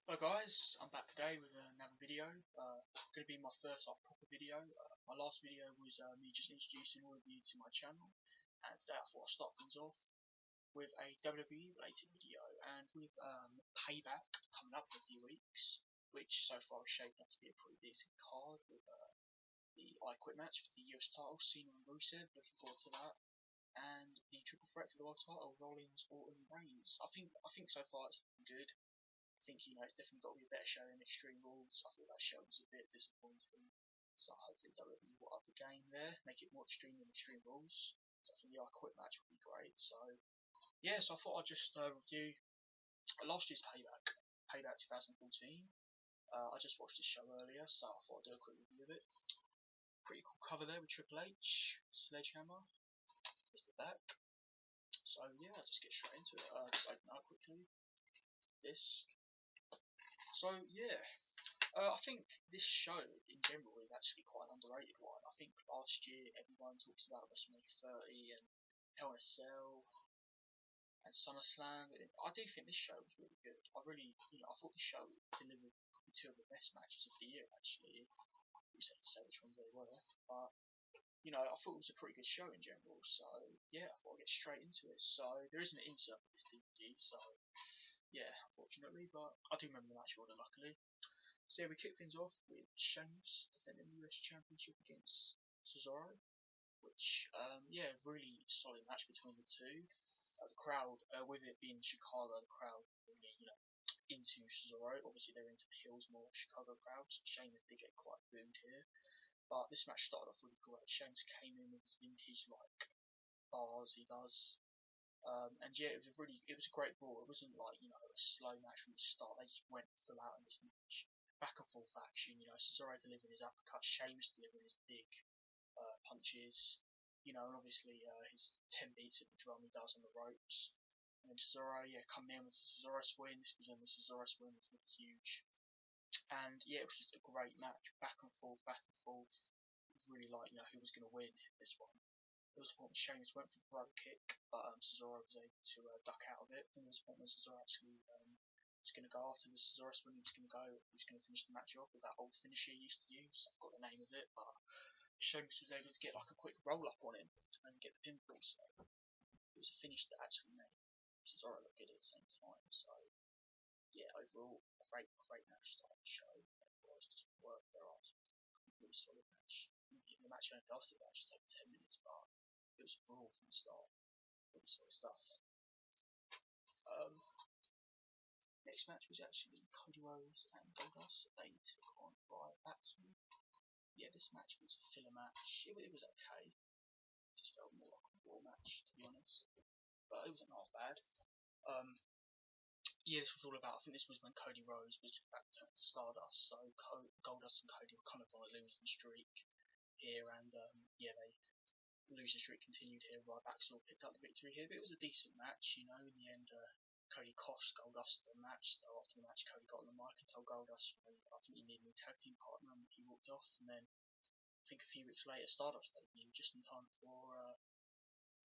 Hello guys, I'm back today with another video. Going to be my first proper video. My last video was me just introducing all of you to my channel, and today I thought I'd start things off with a WWE related video, and with Payback coming up in a few weeks, which so far is shaping up to be a pretty decent card with the I Quit match for the US title, Cena and Rusev, looking forward to that, and the triple threat for the world title, Rollins, Orton, Reigns. I think so far it's good. I think, it's definitely got to be a better show than Extreme Rules. I thought that show was a bit disappointing. So hopefully WWE will up the game there, make it more extreme than Extreme Rules. So I think the I Quit match would be great. So yeah, so I thought I'd just review last year's Payback 2014. I just watched this show earlier, so I thought I'd do a quick review of it. Pretty cool cover there with Triple H, Sledgehammer, just the back. So yeah, I'll just get straight into it. Just open it up quickly. This. So yeah, I think this show in general is actually quite an underrated one. I think last year everyone talks about WrestleMania 30 and Hell in a Cell and SummerSlam. I do think this show was really good. I thought the show delivered two of the best matches of the year actually. We said to say which ones they were, but I thought it was a pretty good show in general. So yeah, I thought I'd get straight into it. So there isn't an insert for this DVD, so yeah, unfortunately, but I do remember the match order luckily. So yeah, we kick things off with Sheamus defending the US Championship against Cesaro, which really solid match between the two. The crowd, with it being Chicago, the crowd really into Cesaro. Obviously they're into the heels more, Chicago crowds. Sheamus did get quite boomed here, but this match started off really great. Sheamus came in with his vintage bars he does. And yeah, it was a great brawl. It wasn't like, a slow match from the start. They just went full out in this match. Back and forth action, Cesaro delivered his uppercut, Sheamus delivered his big punches, and obviously his 10 beats at the drum he does on the ropes. And then Cesaro, coming in with the Cesaro swing. This was when the Cesaro swing was really huge. And yeah, it was just a great match, back and forth, back and forth. It was really like, who was going to win this one. There was a point when Sheamus went for the rope kick, but Cesaro was able to duck out of it. And there was a point when Cesaro actually was going to go after the Cesaro swing. He was going to finish the match off with that old finisher he used to use. I've got the name of it, but Sheamus was able to get like a quick roll up on him and get the pinfall. So it was a finish that actually made Cesaro look good at the same time. So yeah, overall, great match to start the show. Everyone just worked their arse. Really solid match. The match only lasted about just over 10 minutes, but it was a brawl from the start. Really solid stuff. Next match was actually Cody Rhodes and Goldust. They took on Rybaxel. Yeah, this match was a filler match. It was okay. It just felt more like a brawl match, to be honest. But it wasn't half bad. Yeah, this was all about, I think this was when Cody Rhodes was back to Stardust. So Goldust and Cody were kind of on a losing streak here, and they losing streak continued here. Rybaxel picked up the victory here, but it was a decent match. In the end, Cody cost Goldust the match. So after the match, Cody got on the mic and told Goldust, I think he needed a tag team partner, and he walked off. And then I think a few weeks later, Stardust debuted just in time for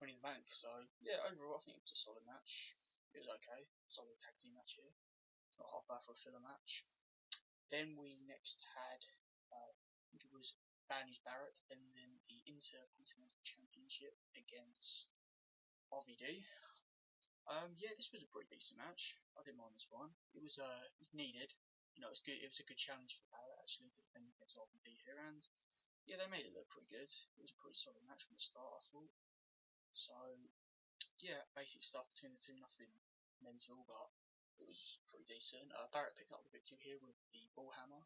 Money in the Bank. So yeah, overall, I think it was a solid match. It was okay, solid tag team match here. Not half bad for a filler match. Then we next had, I think it was Barrett defending the Intercontinental Championship against RVD. Yeah, this was a pretty decent match. I didn't mind this one. It was needed. It was good. It was a good challenge for Barrett actually to defend against RVD here, and yeah, they made it look pretty good. It was a pretty solid match from the start, I thought. So yeah, basic stuff between the two, nothing mental, but it was pretty decent. Barrett picked up the victory here with the ball hammer,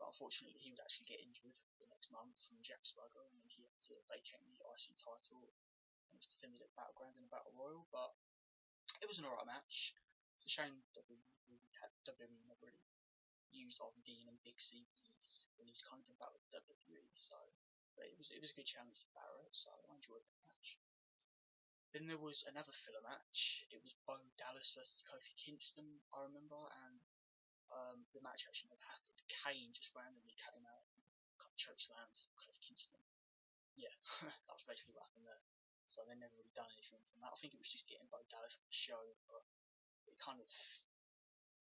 but unfortunately he would actually get injured the next month from Jack Swagger, and then he had to vacate the IC title and was defended at Battleground in a Battle Royal. But it was an alright match. It's a shame WWE never really used RVD in big CVs when he's kind of been back with WWE. So, but it was a good challenge for Barrett, so I enjoyed that match. Then there was another filler match. It was Bo Dallas versus Kofi Kingston, I remember, and the match actually never happened. Kane just randomly came out and chokeslammed Kofi Kingston. Yeah, that was basically what happened there. So they never really done anything from that. I think it was just getting Bo Dallas on the show, but it kind of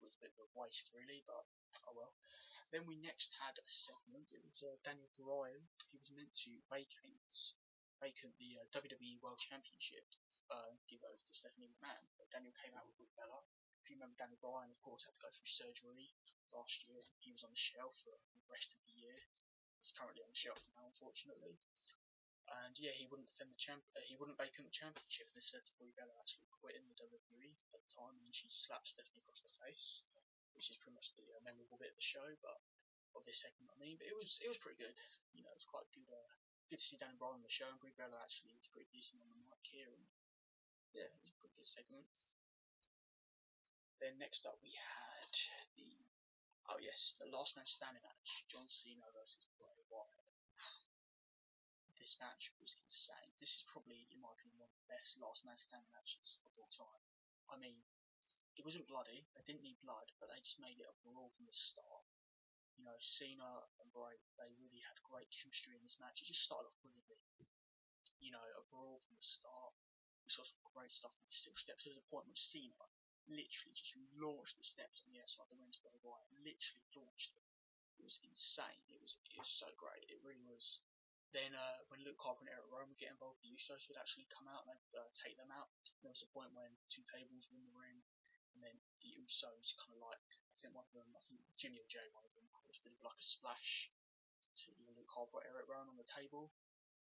was a bit of a waste really, but oh well. Then we next had a segment. It was Daniel Bryan. He was meant to vacant the WWE World Championship, give over to Stephanie McMahon. But Daniel came out with Bella. If you remember, Daniel Bryan, of course, had to go through surgery last year. He was on the shelf for the rest of the year. He's currently on the shelf now, unfortunately. And yeah, he wouldn't defend the he wouldn't vacant the championship. And this led to Bella actually quitting the WWE at the time, and she slapped Stephanie across the face, which is pretty much the memorable bit of the show, but of this segment, I mean. But it was pretty good. You know, it was quite good. Good to see Daniel Bryan on the show, and Bella actually was pretty decent on the mic here, and yeah, it was a pretty good segment. Then next up we had the last man standing match, John Cena versus Bray Wyatt. This match was insane. This is probably, in my opinion, one of the best last man standing matches of all time. I mean, it wasn't bloody, they didn't need blood, but they just made it a brawl from the start. You know, Cena and Bray, they really had great chemistry in this match. It just started off brilliantly. You know, a brawl from the start. We saw some great stuff with the 6 steps. There was a point where Cena literally just launched the steps on the outside the ring to Bray Wyatt. Literally launched them. It was insane. It was so great. It really was. Then when Luke Harper and Eric Rowan would get involved, the Usos would actually come out and they'd take them out. There was a point when 2 tables were in the ring, and then the Usos kind of like, I think Jimmy or Jay, one of them, of course, did like a splash to Luke Harper or Eric Rowan on the table.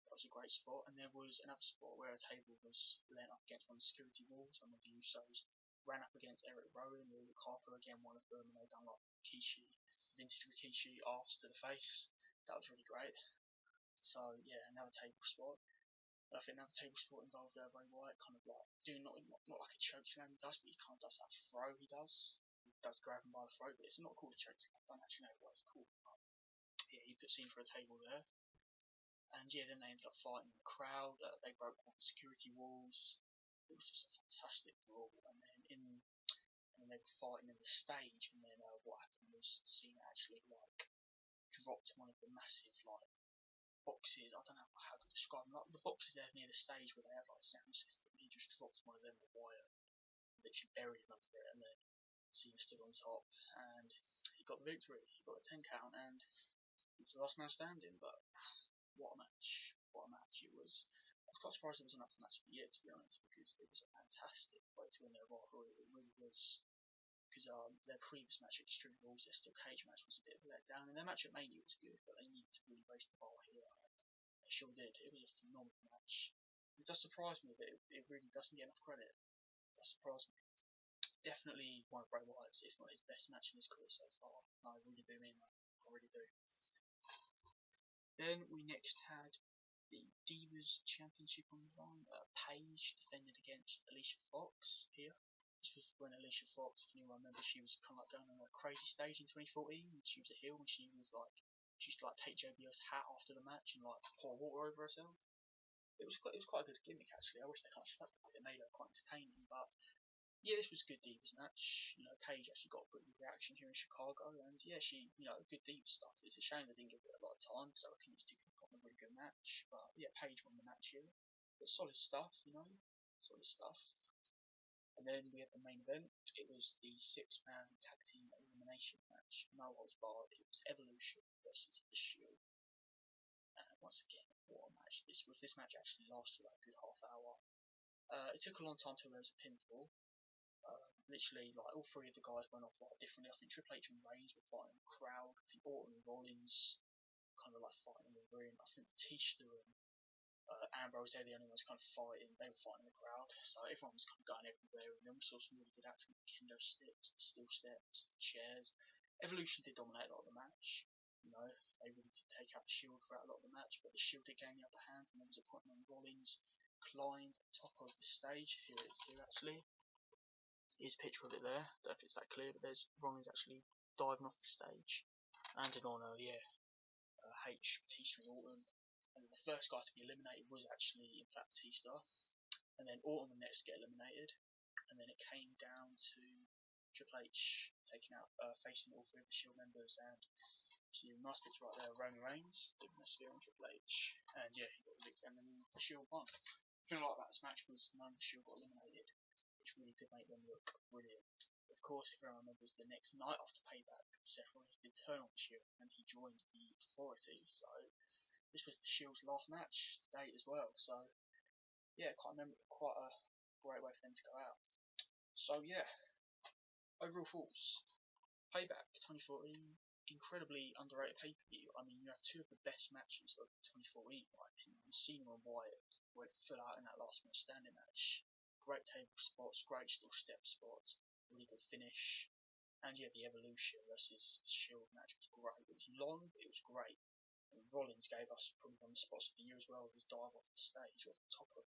That was a great spot. And there was another spot where a table was leant up against one of the security walls, and one of the Usos ran up against Eric Rowan or Luke Harper, again one of them, and they done like vintage Rikishi arse to the face. That was really great. So yeah, another table spot. I think another table spot involved Bray Wyatt, kind of like doing not like a choke slam he does, but he kind of does that throw he does. He does grab him by the throat, but it's not called a choke slam. I don't actually know what it's called. But yeah, he puts in for a table there. And yeah, then they ended up fighting in the crowd. They broke one of the security walls. It was just a fantastic brawl. And then they were fighting in the stage. And then what happened was Cena actually like dropped one of the massive like boxes. I don't know how to describe them. Like the boxes there near the stage where they have like a sound system. He just dropped one of them with Wyatt, literally buried him under it, and then Cena stood on top and he got the victory. He got a 10 count, and he was the last man standing. But what a match! What a match! I was quite surprised it wasn't up for match of the year, to be honest, because it was a fantastic way to win their rivalry. It really was. Because their previous match at Extreme Rules, their steel cage match, was a bit of a letdown, and their match at Mania was good, but they needed to really raise the bar here. They sure did. It was a phenomenal match. It does surprise me that it really doesn't get enough credit. It does surprise me. Definitely one of Bray Wyatt's, if not his best match in his career so far. I really do mean that. I really do. Then we next had the Divas Championship on the line. Paige defended against Alicia Fox here. This was when Alicia Fox, if anyone remembers, she was kind of like going on a crazy stage in 2014. She was a heel, and she used to like take JBL's hat after the match and like pour water over herself. It was quite a good gimmick actually. I wish they kind of stuck with it. It made her quite entertaining. But yeah, this was a good Divas match. You know, Paige actually got a pretty good reaction here in Chicago, and yeah, she, you know, good Divas stuff. It's a shame they didn't give it a lot of time, because I reckon it's still got a really good match. But yeah, Paige won the match here. But solid stuff, you know, solid stuff. And then we had the main event. It was the 6-man tag team elimination match. No holds barred. It was Evolution versus The Shield. And once again, what a match this was. This match actually lasted like a good half hour. It took a long time till there was a pinfall. Literally, like all 3 of the guys went off like differently. I think Triple H and Reigns were fighting the crowd. I think Orton and Rollins kind of like fighting in the ring. I think Batista and Ambrose, they're the only ones kind of fighting. They were fighting the crowd, so everyone was kind of going everywhere. And then we saw some really good action with kendo sticks, steel steps, chairs. Evolution did dominate a lot of the match. You know, they really did take out the Shield throughout a lot of the match, but the Shield did gain the upper hand. And there was a point when Rollins climbed on top of the stage. Here it is here actually. Here's a picture of it there. Don't know if it's that clear, but there's Rollins actually diving off the stage. And in honour, H, Batista and Orton. And the first guy to be eliminated was actually, in fact, Batista. And then Orton would next get eliminated. And then it came down to Triple H taking out, facing all 3 of the Shield members. And see a nice picture right there of Roman Reigns doing a spear on Triple H. And yeah, he got the victory. And then the Shield won. The thing like that, this match was none of the Shield got eliminated, which really did make them look brilliant. Of course, if everyone remembers, the next night after Payback, Seth Rollins did turn on the Shield and he joined the Authority. So this was the Shield's last match to date as well. So yeah, quite a great way for them to go out. So yeah, overall thoughts. Payback 2014, incredibly underrated pay-per-view. I mean, you have two of the best matches of 2014, in my opinion. Cena and Wyatt went full out in that last man standing match. Great table spots, great still step spots, really good finish. And yeah, the Evolution versus Shield match was great. It was long, but it was great. And Rollins gave us probably one of the spots of the year as well, with his dive off the stage, off the top of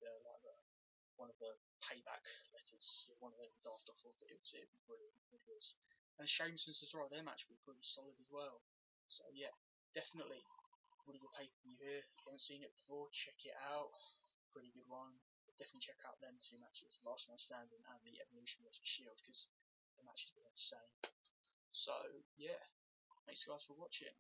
one of the Payback letters, one of them dived off of it. It was brilliant. It was. And Sheamus and Cesaro, their match was pretty solid as well. So yeah, definitely really good pay-per-view here. If you haven't seen it before, check it out. Pretty good one. Definitely check out them two matches, Last Man Standing and the Evolution vs Shield, because the matches were insane. So yeah, thanks guys for watching.